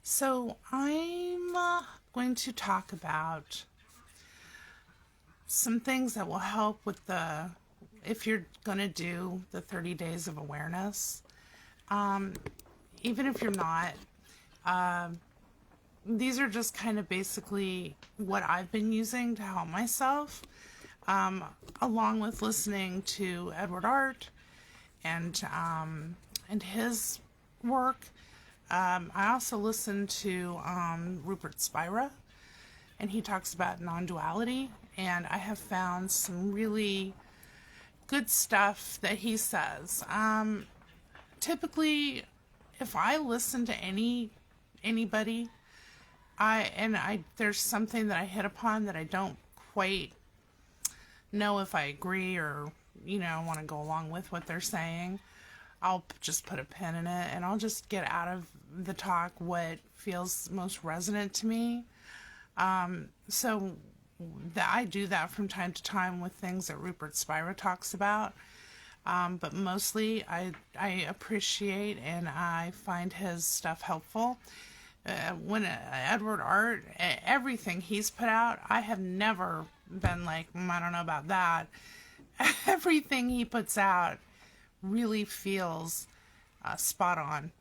So I'm going to talk about some things that will help with if you're going to do the 30 days of awareness. Even if you're not, these are just kind of basically what I've been using to help myself, along with listening to Edward Art and his work. I also listen to Rupert Spira, and he talks about non-duality, and I have found some really good stuff that he says. Typically, if I listen to anybody, there's something that I hit upon that I don't quite know if I agree or want to go along with what they're saying, I'll just put a pin in it and I'll just get out of the talk what feels most resonant to me. So I do that from time to time with things that Rupert Spira talks about. But mostly I appreciate and I find his stuff helpful. When Edward Art, everything he's put out, I have never been like, I don't know about that. Everything he puts out really feels spot on,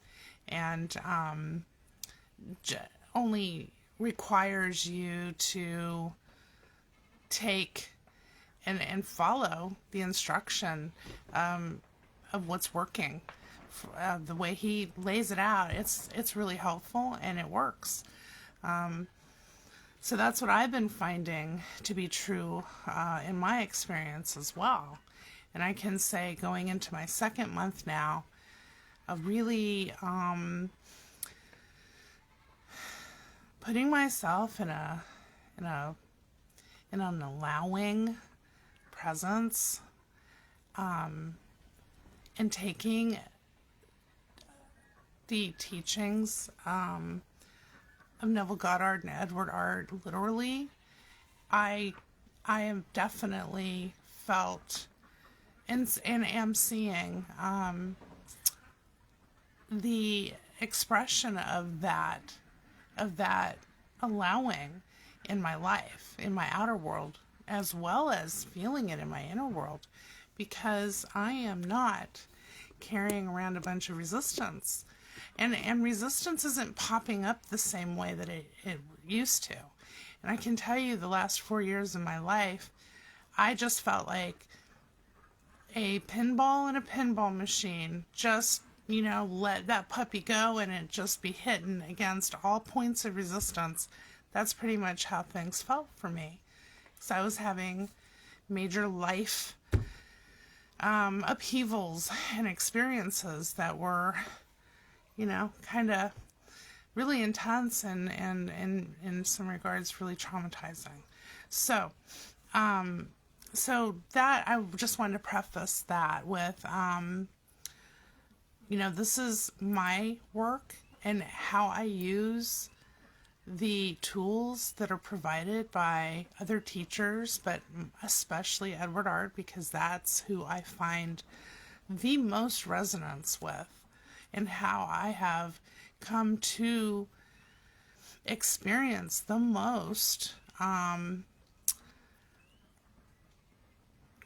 and only requires you to take and follow the instruction of what's working. The way he lays it out, it's really helpful and it works. So that's what I've been finding to be true in my experience as well. And I can say, going into my second month now of really putting myself in an allowing presence, and taking the teachings of Neville Goddard and Edward Art literally, I have definitely felt and am seeing the expression of that allowing in my life, in my outer world, as well as feeling it in my inner world, because I am not carrying around a bunch of resistance. And resistance isn't popping up the same way that it used to. And I can tell you the last 4 years of my life, I just felt like a pinball in a pinball machine. Just, let that puppy go and it just be hitting against all points of resistance. That's pretty much how things felt for me. So I was having major life upheavals and experiences that were, kind of really intense and in some regards really traumatizing. So that I just wanted to preface that with, this is my work and how I use the tools that are provided by other teachers, but especially Edward Art, because that's who I find the most resonance with, and how I have come to experience the most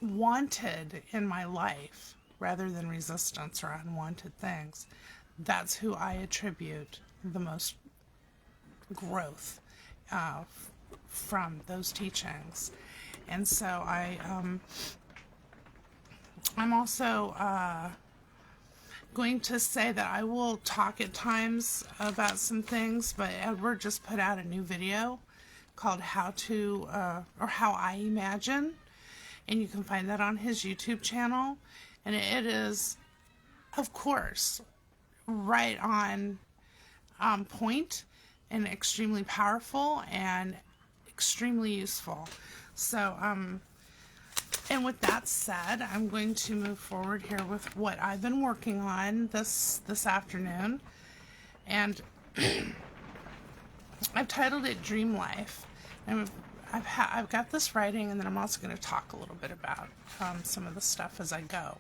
wanted in my life rather than resistance or unwanted things. That's who I attribute the most growth from those teachings. And so I'm also going to say that I will talk at times about some things, but Edward just put out a new video called How I Imagine, and you can find that on his YouTube channel. And it is, of course, right on point and extremely powerful and extremely useful. So, and with that said, I'm going to move forward here with what I've been working on this afternoon. And I've titled it Dream Life. And I've got this writing, and then I'm also going to talk a little bit about some of the stuff as I go.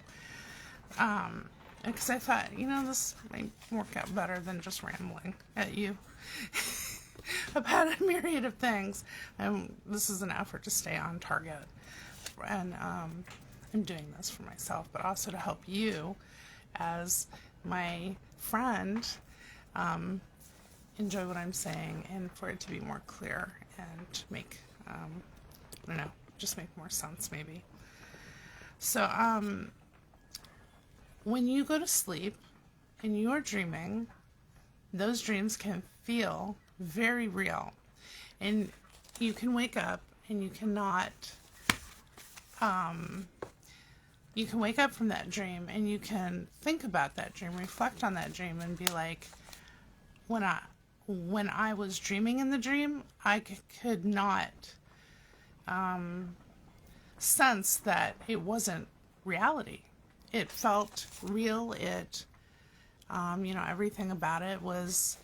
because I thought, this might work out better than just rambling at you about a myriad of things. This is an effort to stay on target, and I'm doing this for myself, but also to help you as my friend enjoy what I'm saying, and for it to be more clear and make, I don't know, just make more sense maybe. So, when you go to sleep and you are dreaming, those dreams can feel very real. And you can wake up and you cannot, you can wake up from that dream and you can think about that dream, reflect on that dream, and be like, when I was dreaming in the dream, I could not sense that it wasn't reality. It felt real. It, everything about it was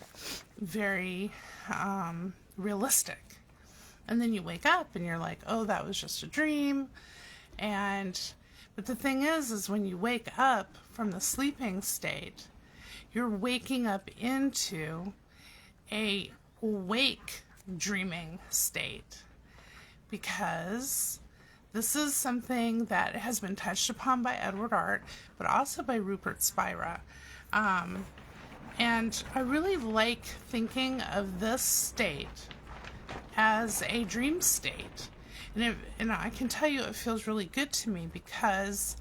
very realistic. And then you wake up and you're like, oh, that was just a dream. But the thing is when you wake up from the sleeping state, you're waking up into a wake dreaming state, because this is something that has been touched upon by Edward Art, but also by Rupert Spira. And I really like thinking of this state as a dream state. And I can tell you it feels really good to me because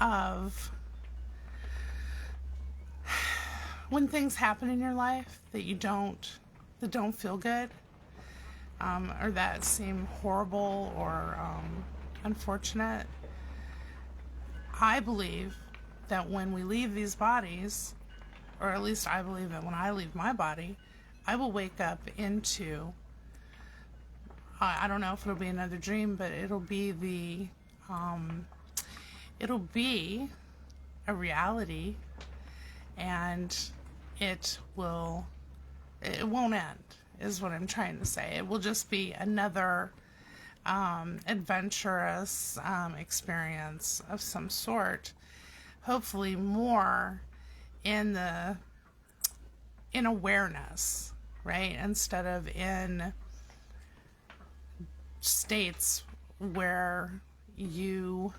of when things happen in your life that don't feel good, or that seem horrible or unfortunate. I believe that when we leave these bodies, or at least I believe that when I leave my body, I will wake up into, I don't know if it'll be another dream, but it'll be a reality, and it won't end, is what I'm trying to say. It will just be another adventurous experience of some sort, hopefully more in awareness, right? Instead of in states where you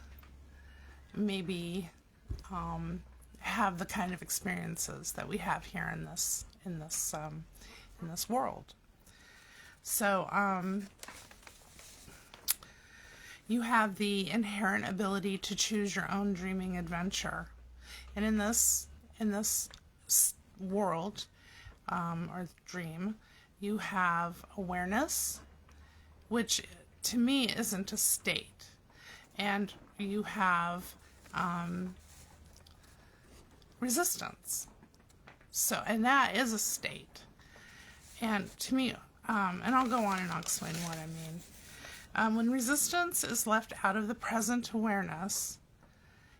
maybe have the kind of experiences that we have here in this world. So you have the inherent ability to choose your own dreaming adventure, and in this world or dream, you have awareness, which to me isn't a state, and you have resistance. So, and that is a state. And to me, and I'll go on and I'll explain what I mean. When resistance is left out of the present awareness,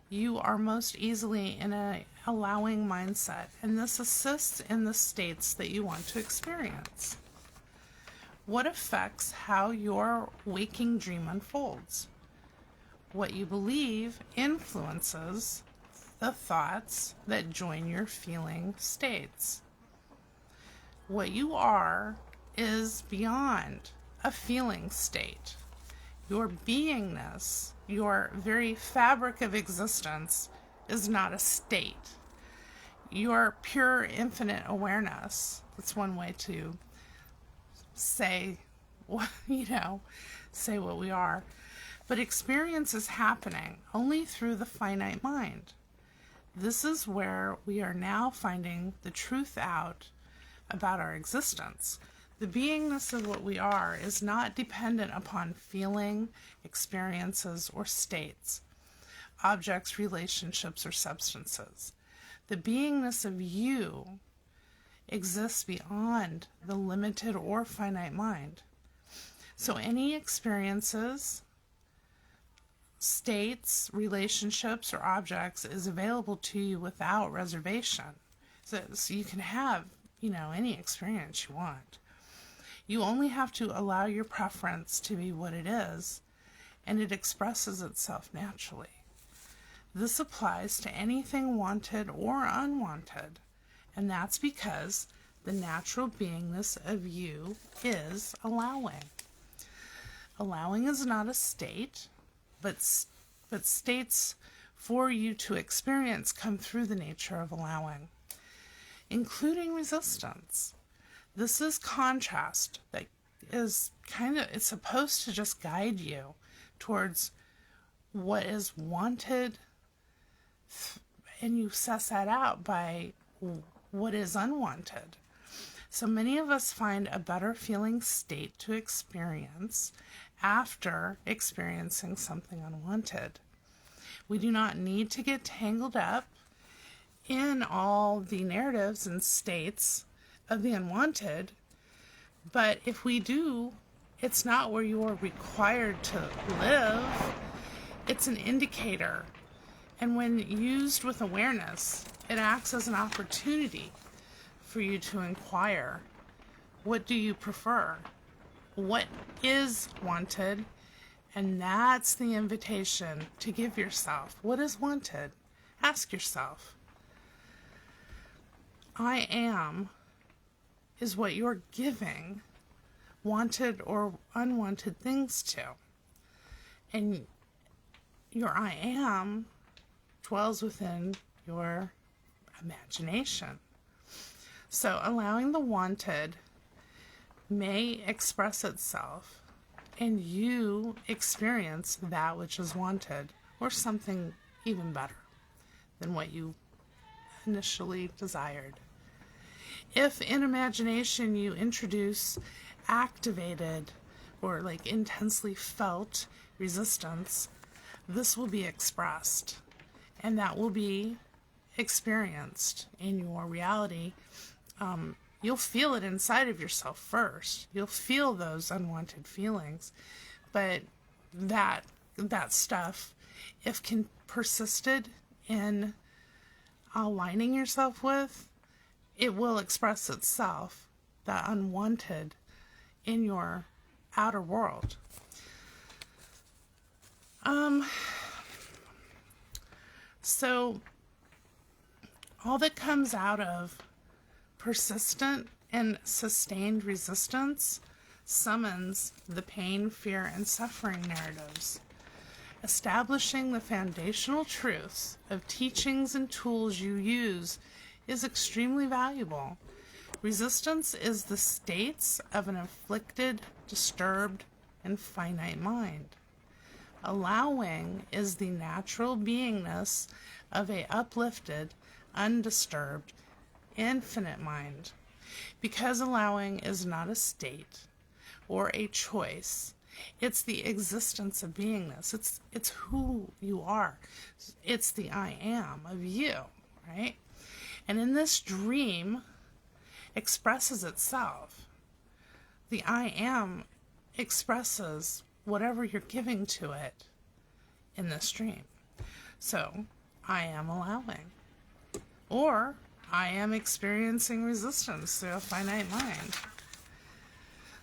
you are most easily in a allowing mindset, and this assists in the states that you want to experience. What affects how your waking dream unfolds? What you believe influences the thoughts that join your feeling states. What you are is beyond a feeling state. Your beingness, your very fabric of existence, is not a state. Your pure infinite awareness, that's one way to say, say what we are. But experience is happening only through the finite mind. This is where we are now finding the truth out about our existence. The beingness of what we are is not dependent upon feeling, experiences, or states, objects, relationships, or substances. The beingness of you exists beyond the limited or finite mind. So any experiences, states, relationships, or objects is available to you without reservation. So you can have, any experience you want. You only have to allow your preference to be what it is, and it expresses itself naturally. This applies to anything wanted or unwanted, and that's because the natural beingness of you is allowing. Allowing is not a state, but states for you to experience come through the nature of allowing, including resistance. This is contrast that is it's supposed to just guide you towards what is wanted, and you suss that out by what is unwanted. So many of us find a better feeling state to experience after experiencing something unwanted. We do not need to get tangled up in all the narratives and states of the unwanted, but if we do, it's not where you are required to live. It's an indicator, and when used with awareness, it acts as an opportunity for you to inquire, what do you prefer? What is wanted? And that's the invitation to give yourself. What is wanted? Ask yourself. I am is what you're giving wanted or unwanted things to. And your I am dwells within your imagination. So allowing the wanted may express itself and you experience that which is wanted or something even better than what you initially desired. If in imagination you introduce activated or intensely felt resistance, this will be expressed and that will be experienced in your reality. You'll feel it inside of yourself first. You'll feel those unwanted feelings, but that stuff, if persisted in aligning yourself with, it will express itself, that unwanted, in your outer world. So all that comes out of persistent and sustained resistance summons the pain, fear, and suffering narratives. Establishing the foundational truths of teachings and tools you use is extremely valuable. Resistance is the states of an afflicted, disturbed, and finite mind. Allowing is the natural beingness of a uplifted, undisturbed, infinite mind. Because allowing is not a state or a choice, it's the existence of beingness. It's who you are. It's the I am of you, right? And in this dream expresses itself. The I am expresses whatever you're giving to it in this dream. So, I am allowing. Or, I am experiencing resistance through a finite mind.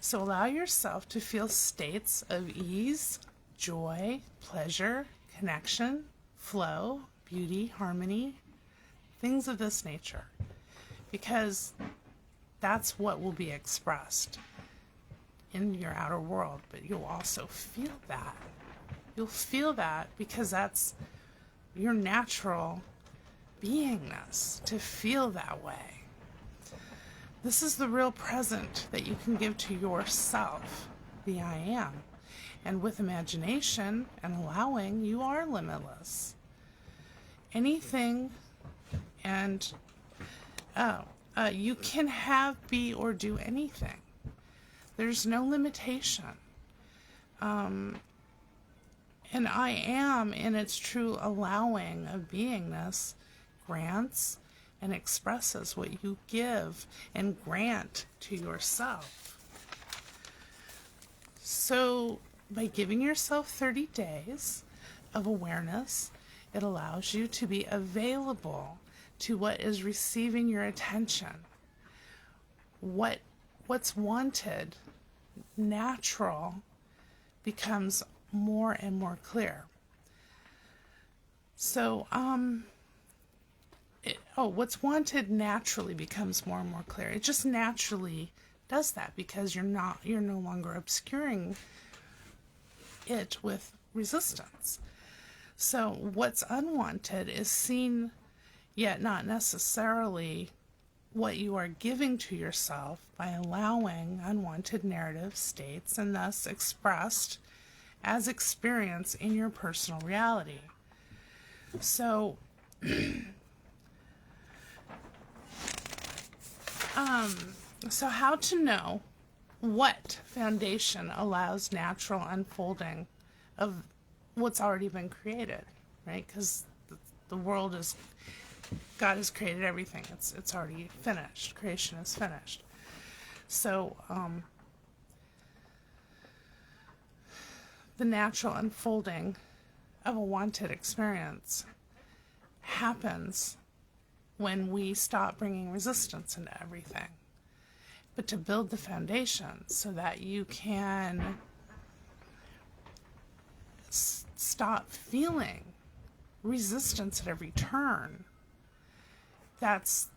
So allow yourself to feel states of ease, joy, pleasure, connection, flow, beauty, harmony, things of this nature. Because that's what will be expressed in your outer world, but you'll also feel that. You'll feel that because that's your natural beingness, to feel that way. This is the real present that you can give to yourself, the I am. And with imagination and allowing, you are limitless. Anything and you can have, be, or do anything. There's no limitation. And I am, in its true allowing of beingness, grants and expresses what you give and grant to yourself. So by giving yourself 30 days of awareness, it allows you to be available to what is receiving your attention. What's wanted, natural, becomes more and more clear. So, what's wanted naturally becomes more and more clear. It just naturally does that because you're no longer obscuring it with resistance. So what's unwanted is seen, yet not necessarily what you are giving to yourself by allowing unwanted narrative states and thus expressed as experience in your personal reality. So so how to know what foundation allows natural unfolding of what's already been created, right? Because the world is, God has created everything. It's already finished. Creation is finished. So the natural unfolding of a wanted experience happens when we stop bringing resistance into everything. But to build the foundation so that you can stop feeling resistance at every turn. That's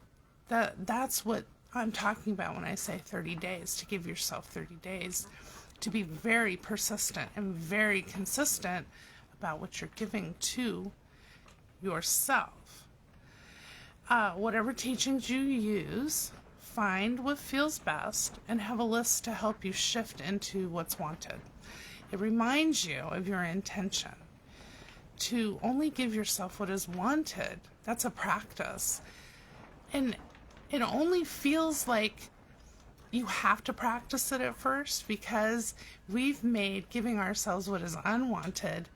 what I'm talking about when I say 30 days, to give yourself 30 days to be very persistent and very consistent about what you're giving to yourself. Whatever teachings you use, find what feels best and have a list to help you shift into what's wanted. It reminds you of your intention to only give yourself what is wanted. That's a practice. And it only feels like you have to practice it at first because we've made giving ourselves what is unwanted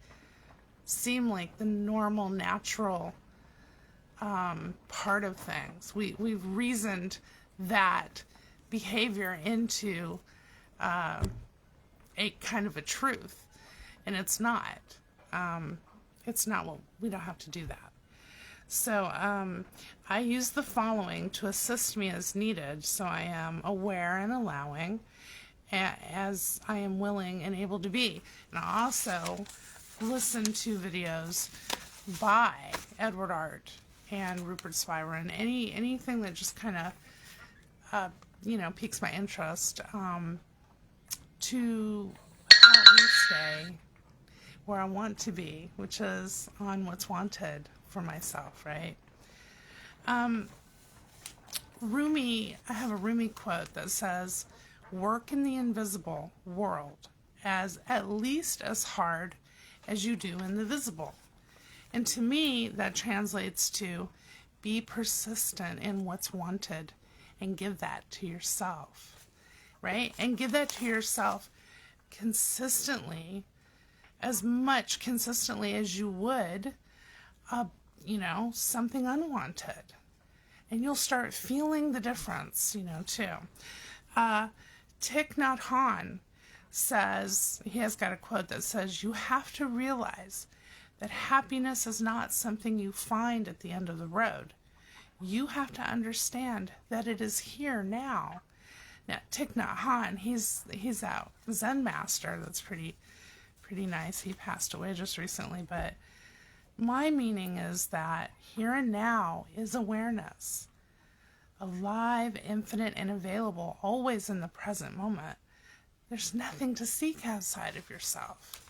seem like the normal, natural part of things. We've reasoned that behavior into a kind of a truth, and it's not. It's not. Well, we don't have to do that. So I use the following to assist me as needed, so I am aware and allowing as I am willing and able to be. And I also listen to videos by Edward Art and Rupert Spira, and anything that just kind of piques my interest to help me stay where I want to be, which is on what's wanted for myself, right? Rumi, I have a Rumi quote that says, work in the invisible world as at least as hard as you do in the visible. And to me, that translates to be persistent in what's wanted and give that to yourself, right? And give that to yourself consistently, as much consistently as you would, something unwanted. And you'll start feeling the difference, too. Thich Nhat Hanh says, he has got a quote that says, you have to realize that happiness is not something you find at the end of the road. You have to understand that it is here now. Now, Thich Nhat Hanh, he's a Zen master that's pretty nice. He passed away just recently, but my meaning is that here and now is awareness. Alive, infinite, and available, always in the present moment. There's nothing to seek outside of yourself.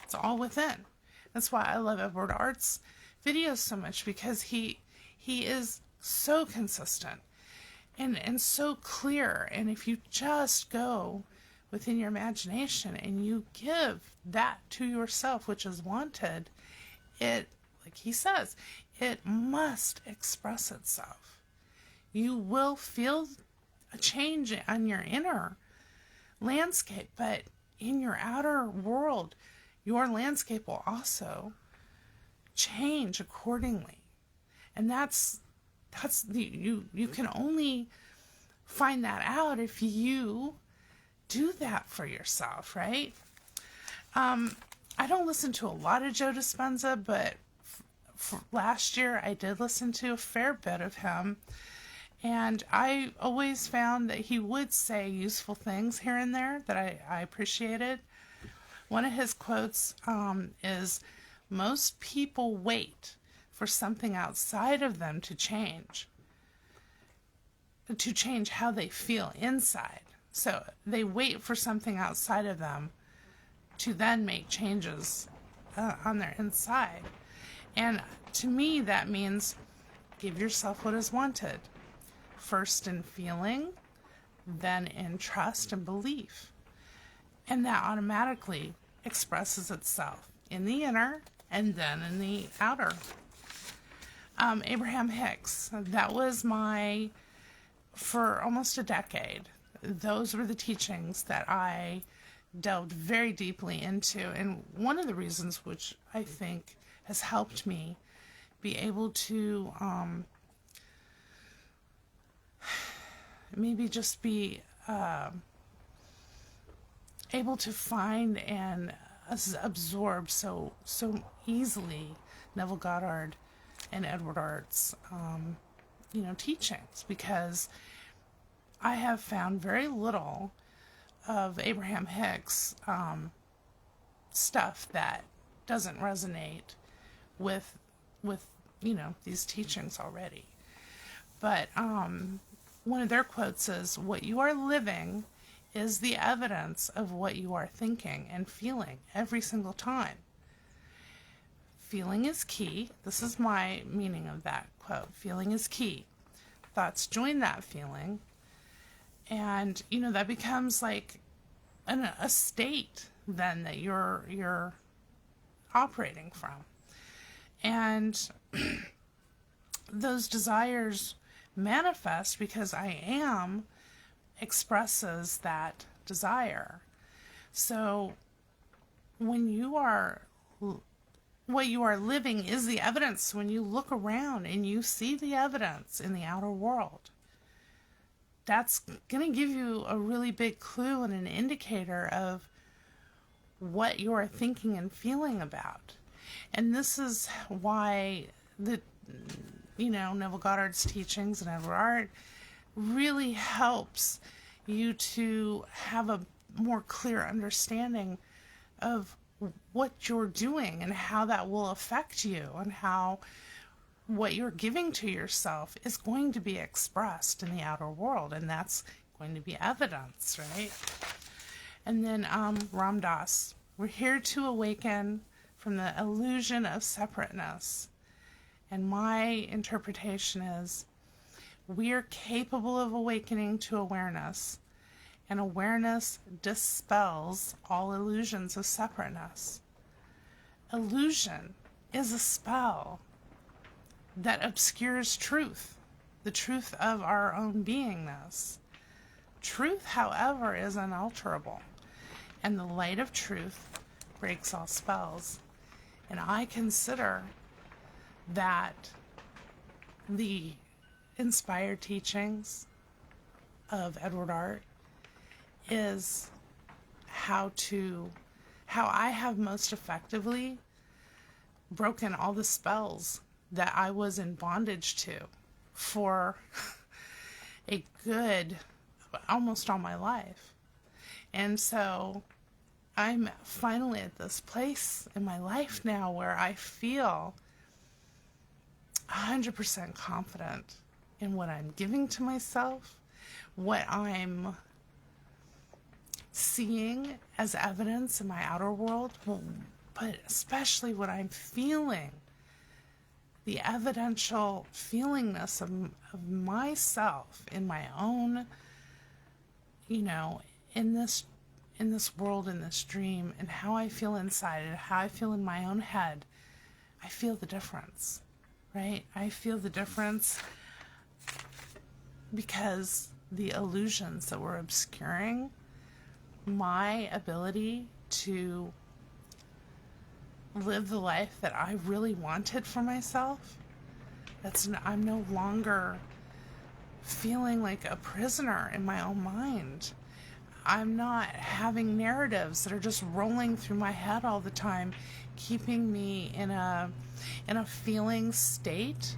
It's all within. That's why I love Edward Art's videos so much, because he is so consistent and so clear. And if you just go within your imagination and you give that to yourself, which is wanted, it, like he says, it must express itself. You will feel a change on your inner landscape, but in your outer world, your landscape will also change accordingly. And that's you can only find that out if you do that for yourself, right? I don't listen to a lot of Joe Dispenza, but last year I did listen to a fair bit of him, and I always found that he would say useful things here and there that I appreciated. One of his quotes is, Most people wait for something outside of them to change how they feel inside. So they wait for something outside of them to then make changes on their inside. And to me, that means give yourself what is wanted. First in feeling, then in trust and belief. And that automatically expresses itself in the inner and then in the outer. Abraham Hicks, that was for almost a decade, those were the teachings that I delved very deeply into. And one of the reasons which I think has helped me be able to maybe just be able to find and absorb so easily Neville Goddard and Edward Art's teachings, because I have found very little of Abraham Hicks stuff that doesn't resonate with these teachings already. But one of their quotes is, "What you are living is the evidence of what you are thinking and feeling every single time." Feeling is key. This is my meaning of that quote. Feeling is key. Thoughts join that feeling. And, that becomes like a state then that you're operating from. And those desires manifest because I am expresses that desire. So when what you are living is the evidence. When you look around and you see the evidence in the outer world, that's going to give you a really big clue and an indicator of what you're thinking and feeling about. And this is why Neville Goddard's teachings and Edward Art really helps you to have a more clear understanding of what you're doing and how that will affect you, and how what you're giving to yourself is going to be expressed in the outer world, and that's going to be evidence, right? And then Ram Dass, we're here to awaken from the illusion of separateness. And my interpretation is, we are capable of awakening to awareness, and awareness dispels all illusions of separateness. Illusion is a spell that obscures truth, the truth of our own beingness. Truth, however, is unalterable, and the light of truth breaks all spells. And I consider that the inspired teachings of Edward Art is how I have most effectively broken all the spells that I was in bondage to for a good almost all my life. And so I'm finally at this place in my life now where I feel 100% confident in what I'm giving to myself, what I'm seeing as evidence in my outer world, but especially what I'm feeling, the evidential feelingness of myself in my own, in this world, in this dream, and how I feel inside and how I feel in my own head. I feel the difference, right? I feel the difference because the illusions that were obscuring my ability to live the life that I really wanted for myself, I'm no longer feeling like a prisoner in my own mind. I'm not having narratives that are just rolling through my head all the time, keeping me in a feeling state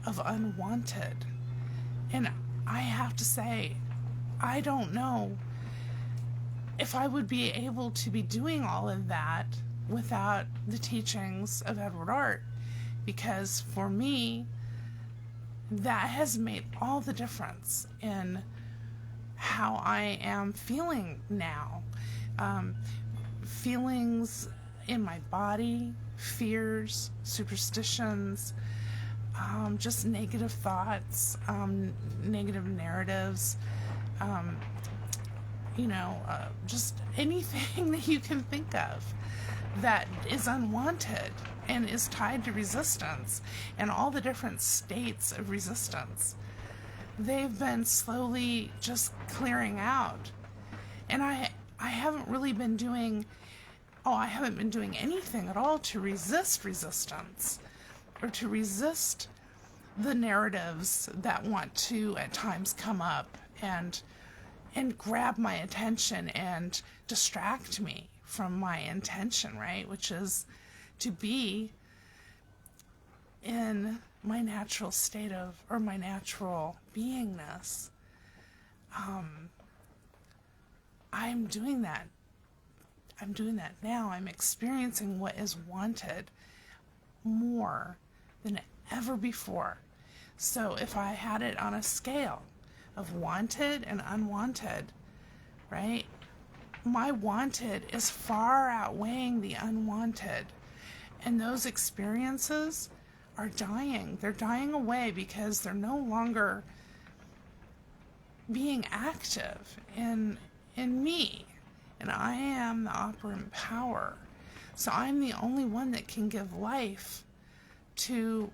of unwanted. And I have to say, I don't know if I would be able to be doing all of that without the teachings of Edward Art, because for me, that has made all the difference in how I am feeling now. Feelings in my body, fears, superstitions, just negative thoughts, negative narratives, just anything that you can think of that is unwanted and is tied to resistance and all the different states of resistance. They've been slowly just clearing out. And I haven't really been doing, I haven't been doing anything at all to resist resistance or to resist the narratives that want to at times come up and grab my attention and distract me from my intention, right? Which is to be in my natural state of, or my natural beingness. I'm doing that. I'm doing that now. I'm experiencing what is wanted more than ever before. So if I had it on a scale of wanted and unwanted, right? My wanted is far outweighing the unwanted. And those experiences are dying. They're dying away because they're no longer being active in me. And I am the operant power. So I'm the only one that can give life to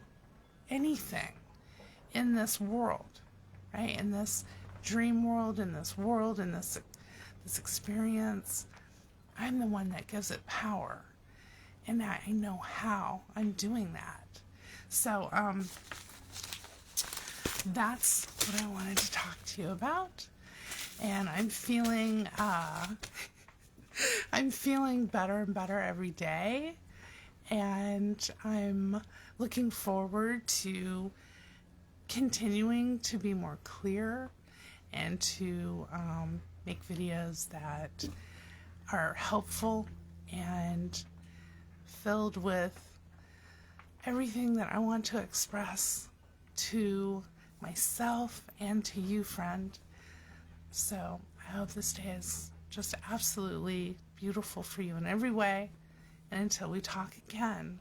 anything in this world, right? In this dream world, in this world, in this experience. I'm the one that gives it power. And I know how I'm doing that. So that's what I wanted to talk to you about. And I'm feeling I'm feeling better and better every day. And I'm looking forward to continuing to be more clear and to make videos that are helpful and filled with everything that I want to express to myself and to you, friend. So I hope this day is just absolutely beautiful for you in every way. And until we talk again,